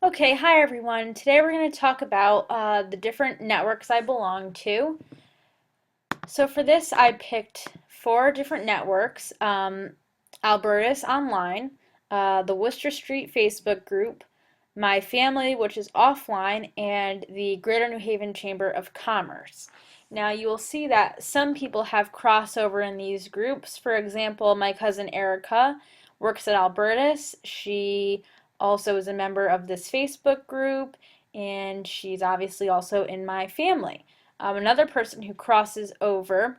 Okay, hi everyone. Today we're going to talk about the different networks I belong to. So for this, I picked four different networks: Albertus Online, the Worcester Street Facebook group, My Family, which is offline, and the Greater New Haven Chamber of Commerce. Now you will see that some people have crossover in these groups. For example, my cousin Erica works at Albertus. She also is a member of this Facebook group, and she's obviously also in My Family. Another person who crosses over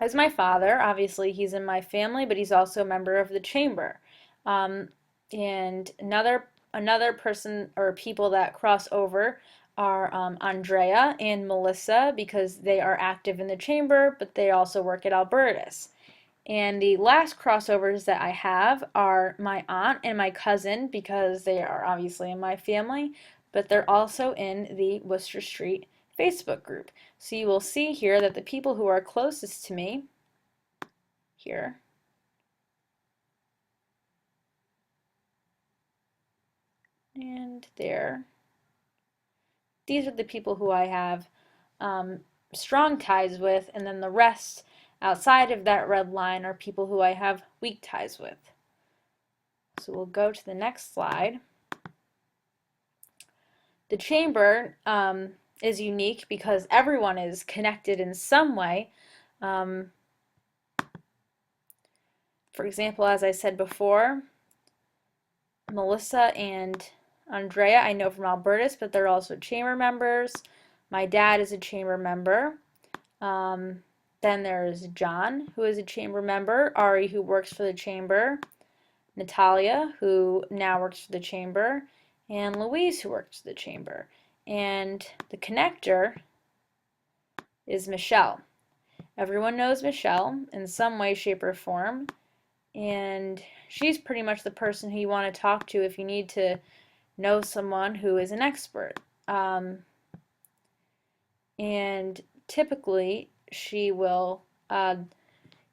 is my father. Obviously, he's in My Family, but he's also a member of the chamber. Um, and another person or people that cross over are Andrea and Melissa because they are active in the chamber, but they also work at Albertus. And the last crossovers that I have are my aunt and my cousin because they are obviously in My Family, but they're also in the Worcester Street Facebook group. So you will see here that the people who are closest to me here and there, these are the people who I have um, strong ties with, and then the rest outside of that red line are people who I have weak ties with. So we'll go to the next slide. The chamber is unique because everyone is connected in some way. Um, for example, as I said before, Melissa and Andrea I know from Albertus, but they're also chamber members. My dad is a chamber member. Um, then there's John, who is a chamber member, Ari, who works for the chamber, Natalia, who now works for the chamber, and Louise, who works for the chamber. And the connector is Michelle. Everyone knows Michelle in some way, shape, or form, and she's pretty much the person who you want to talk to if you need to know someone who is an expert. And typically, she will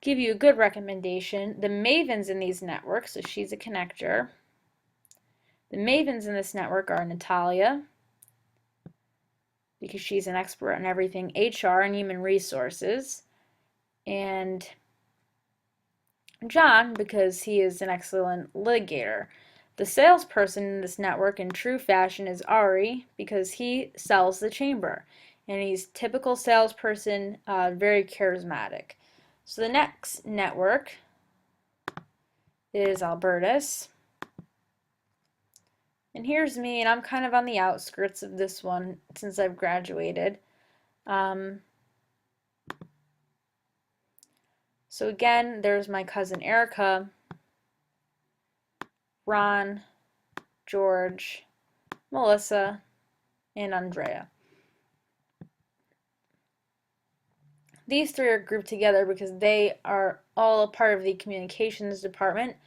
give you a good recommendation. The mavens in these networks, so she's a connector. The mavens in this network are Natalia, because she's an expert on everything HR and human resources, and John, because he is an excellent litigator. The salesperson in this network in true fashion is Ari, because he sells the chamber. And he's typical salesperson, very charismatic. So the next network is Albertus. And here's me, and I'm kind of on the outskirts of this one since I've graduated. So again, there's my cousin Erica, Ron, George, Melissa, and Andrea. These three are grouped together because they are all a part of the communications department.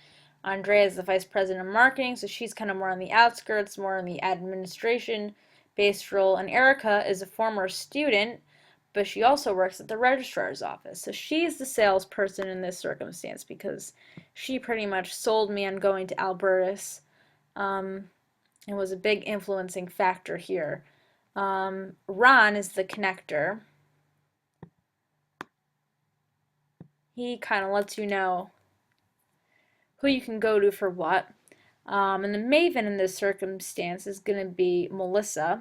Andrea is the vice president of marketing, so she's kind of more on the outskirts, more in the administration based role. And Erica is a former student, but she also works at the registrar's office. So she's the salesperson in this circumstance because she pretty much sold me on going to Albertus and was a big influencing factor here. Ron is the connector. He kind of lets you know who you can go to for what. And the maven in this circumstance is going to be Melissa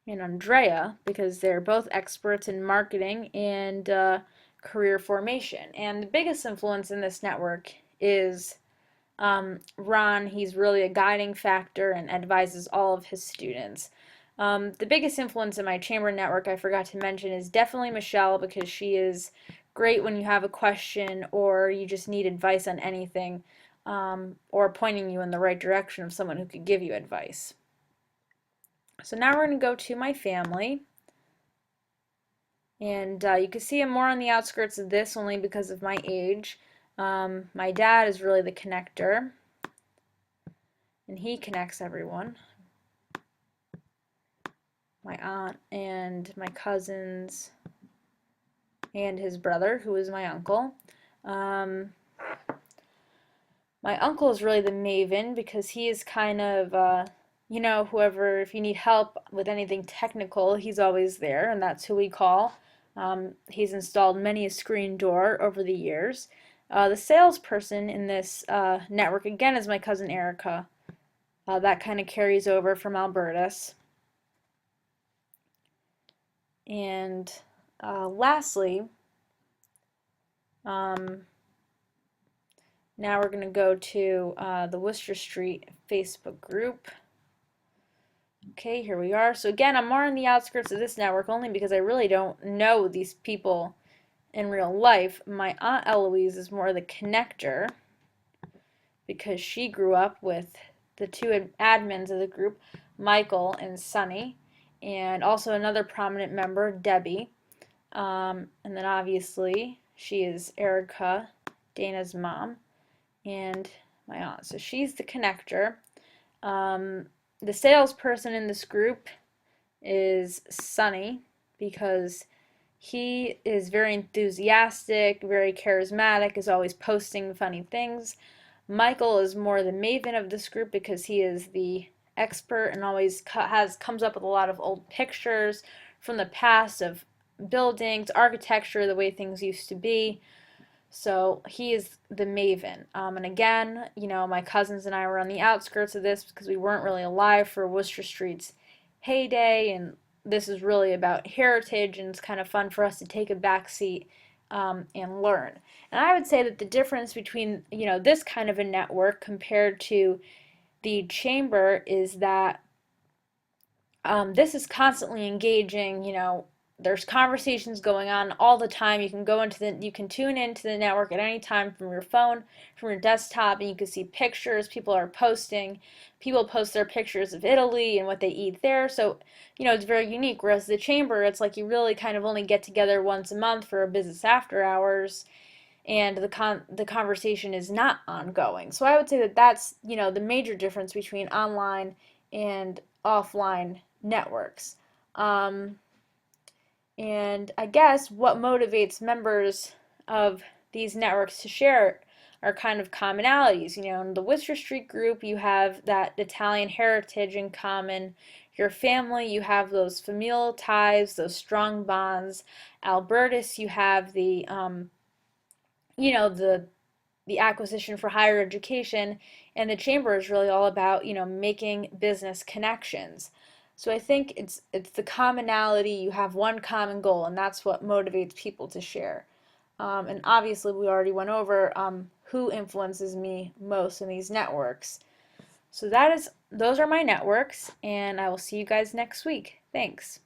and Andrea because they're both experts in marketing and career formation. And the biggest influence in this network is Ron. He's really a guiding factor and advises all of his students. The biggest influence in my chamber network, I forgot to mention, is definitely Michelle because she is great when you have a question or you just need advice on anything, or pointing you in the right direction of someone who could give you advice. So now we're going to go to My Family. And you can see I'm more on the outskirts of this only because of my age. My dad is really the connector, and he connects everyone. My aunt and my cousins and his brother, who is my uncle. My My uncle is really the maven because he is kind of, whoever, if you need help with anything technical, he's always there, and that's who we call. He's installed many a screen door over the years. The salesperson in this network, again, is my cousin Erica. That kind of carries over from Albertus. And lastly, now we're going to go to the Worcester Street Facebook group. Okay, here we are. So again, I'm more on the outskirts of this network only because I really don't know these people in real life. My Aunt Eloise is more the connector because she grew up with the two admins of the group, Michael and Sunny, and also another prominent member, Debbie. And then obviously she is Erica, Dana's mom, and my aunt. So she's the connector. The salesperson in this group is Sunny because he is very enthusiastic, very charismatic, is always posting funny things. Michael is more the maven of this group because he is the expert and always comes up with a lot of old pictures from the past of buildings, architecture, the way things used to be. So he is the maven. And again, my cousins and I were on the outskirts of this because we weren't really alive for Worcester Street's heyday, and this is really about heritage, and it's kind of fun for us to take a back seat and learn. And I would say that the difference between, this kind of a network compared to the chamber is that this is constantly engaging, there's conversations going on all the time. You can tune into the network at any time from your phone, from your desktop, and you can see pictures people are posting. People post their pictures of Italy and what they eat there. So, it's very unique. Whereas the chamber, it's like you really kind of only get together once a month for a business after hours, and the conversation is not ongoing. So I would say that that's, the major difference between online and offline networks. And I guess what motivates members of these networks to share are kind of commonalities. In the Worcester Street group, you have that Italian heritage in common. Your family, you have those familial ties, those strong bonds. Albertus, you have the acquisition for higher education, and the chamber is really all about, making business connections. So I think it's the commonality. You have one common goal, and that's what motivates people to share. And obviously, we already went over who influences me most in these networks. So those are my networks, and I will see you guys next week. Thanks.